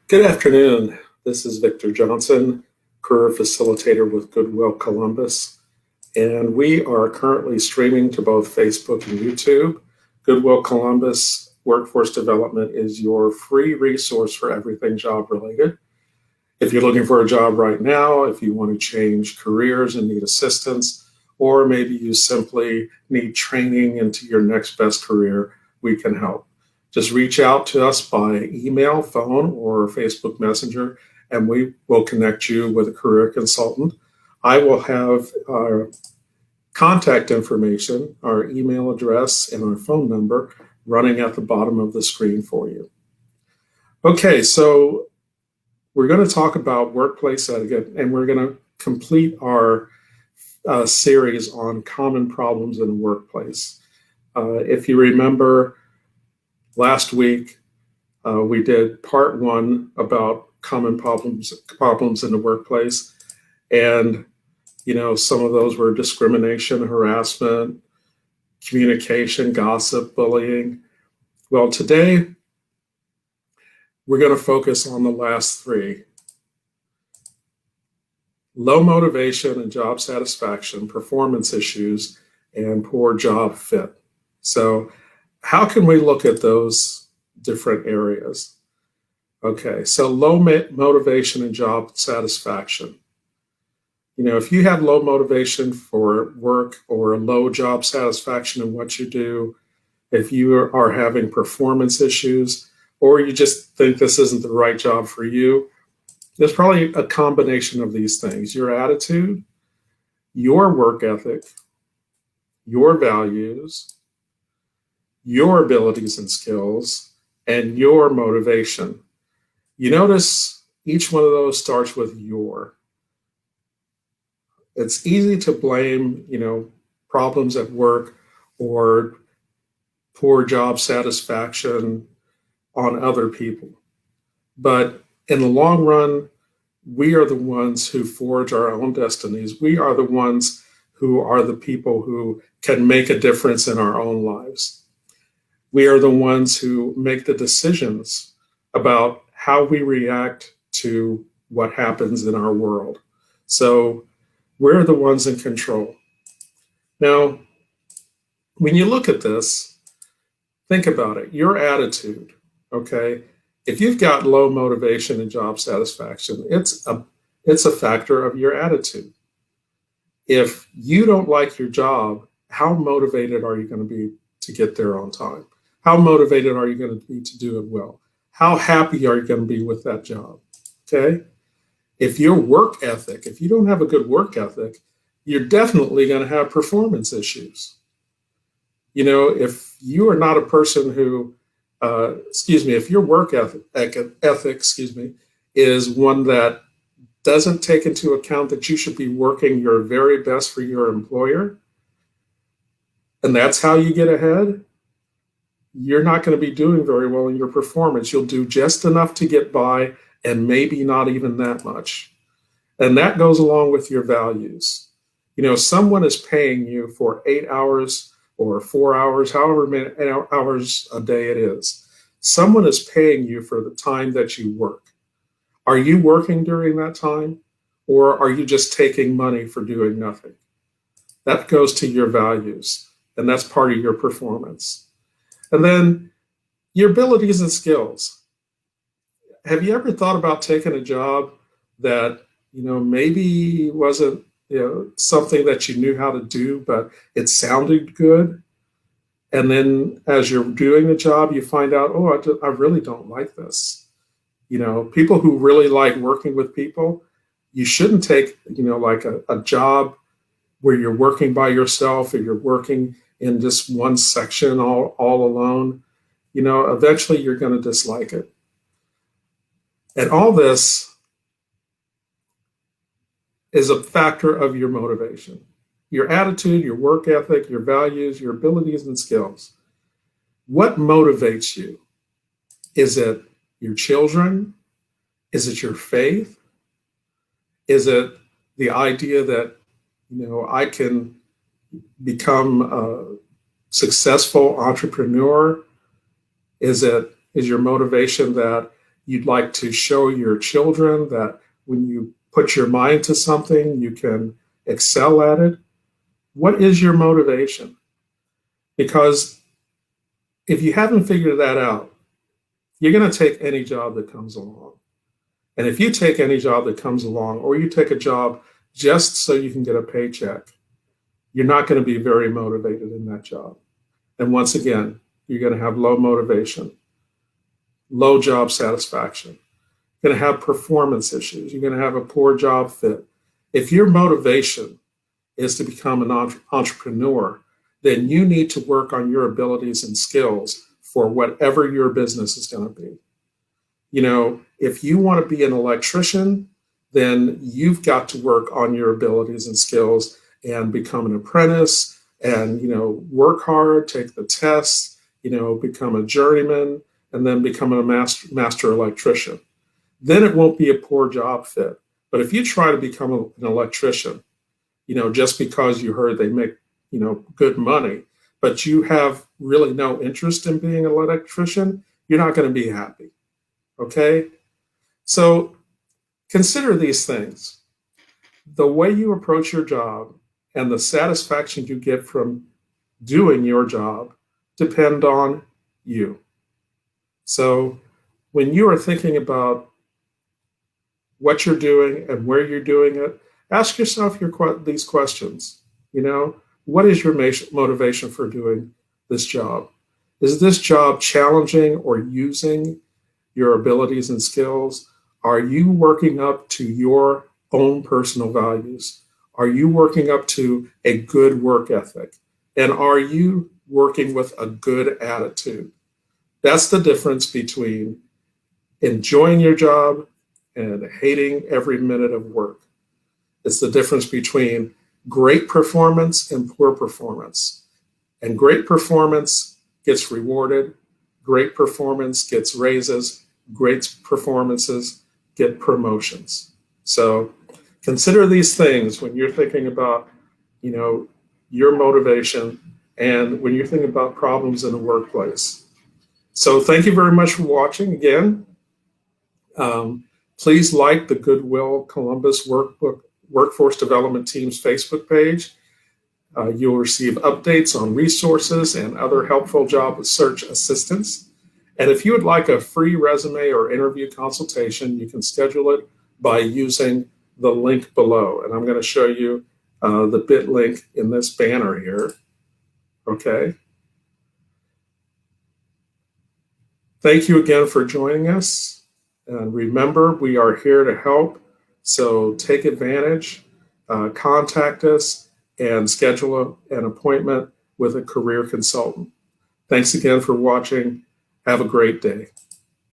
Good afternoon. This is Victor Johnson, career facilitator with Goodwill Columbus, and we are currently streaming to both Facebook and YouTube. Goodwill Columbus Workforce Development is your free resource for everything job related. If you're looking for a job right now, if you want to change careers and need assistance, or maybe you simply need training into your next best career, we can help. Just reach out to us by email, phone, or Facebook Messenger, and we will connect you with a career consultant. I will have our contact information, our email address, and our phone number running at the bottom of the screen for you. Okay, so we're going to talk about workplace etiquette, and we're going to complete our series on common problems in the workplace. If you remember, last week we did part one about common problems in the workplace, and some of those were discrimination, harassment, communication, gossip, bullying. Well, today we're going to focus on the last three: low motivation and job satisfaction, performance issues, and poor job fit. So how can we look at those different areas? Okay, so low motivation and job satisfaction. If you have low motivation for work or low job satisfaction in what you do, if you are having performance issues, or you just think this isn't the right job for you, there's probably a combination of these things: your attitude, your work ethic, your values, your abilities and skills, and your motivation. You notice each one of those starts with your. It's easy to blame, problems at work or poor job satisfaction on other people. But in the long run, we are the ones who forge our own destinies. We are the ones who are the people who can make a difference in our own lives. We are the ones who make the decisions about how we react to what happens in our world. So we're the ones in control. Now, when you look at this, think about it. Your attitude, okay? If you've got low motivation and job satisfaction, it's a factor of your attitude. If you don't like your job, how motivated are you going to be to get there on time? How motivated are you going to be to do it well? How happy are you going to be with that job? Okay? If your work ethic, if you don't have a good work ethic, you're definitely going to have performance issues. If you are not a person who, if your work ethic, is one that doesn't take into account that you should be working your very best for your employer, and that's how you get ahead, you're not going to be doing very well in your performance. You'll do just enough to get by, and maybe not even that much. And that goes along with your values. Someone is paying you for 8 hours or 4 hours, however many hours a day it is. Someone is paying you for the time that you work. Are you working during that time, or are you just taking money for doing nothing? That goes to your values, and that's part of your performance. And then your abilities and skills. Have you ever thought about taking a job that, maybe wasn't, something that you knew how to do, but it sounded good? And then as you're doing the job, you find out, I really don't like this. People who really like working with people, you shouldn't take, like a job where you're working by yourself, or you're working in just one section all alone. Eventually you're going to dislike it. And all this is a factor of your motivation, your attitude, your work ethic, your values, your abilities and skills. What motivates you? Is it your children? Is it your faith? Is it the idea that, I can become a successful entrepreneur? Is your motivation that you'd like to show your children that when you put your mind to something, you can excel at it. What is your motivation? Because if you haven't figured that out, you're going to take any job that comes along. And if you take any job that comes along, or you take a job just so you can get a paycheck, you're not going to be very motivated in that job. And once again, you're going to have low motivation, low job satisfaction. You're going to have performance issues. You're going to have a poor job fit. If your motivation is to become an entrepreneur, then you need to work on your abilities and skills for whatever your business is going to be. If you want to be an electrician, then you've got to work on your abilities and skills and become an apprentice and, work hard, take the tests, become a journeyman, and then become a master electrician. Then it won't be a poor job fit. But if you try to become an electrician, just because you heard they make, good money, but you have really no interest in being an electrician, you're not going to be happy. Okay? So consider these things. The way you approach your job and the satisfaction you get from doing your job depend on you. So when you are thinking about what you're doing and where you're doing it, ask yourself these questions. What is your motivation for doing this job? Is this job challenging or using your abilities and skills? Are you working up to your own personal values? Are you working up to a good work ethic? And are you working with a good attitude? That's the difference between enjoying your job and hating every minute of work. It's the difference between great performance and poor performance. And great performance gets rewarded. Great performance gets raises. Great performances get promotions. So consider these things when you're thinking about, your motivation and when you're thinking about problems in the workplace. So thank you very much for watching again. Please like the Goodwill Columbus Workforce Development Team's Facebook page. You'll receive updates on resources and other helpful job search assistance. And if you would like a free resume or interview consultation, you can schedule it by using the link below. And I'm going to show you the bit link in this banner here. Okay. Thank you again for joining us. And remember, we are here to help. So take advantage, contact us, and schedule an appointment with a career consultant. Thanks again for watching. Have a great day.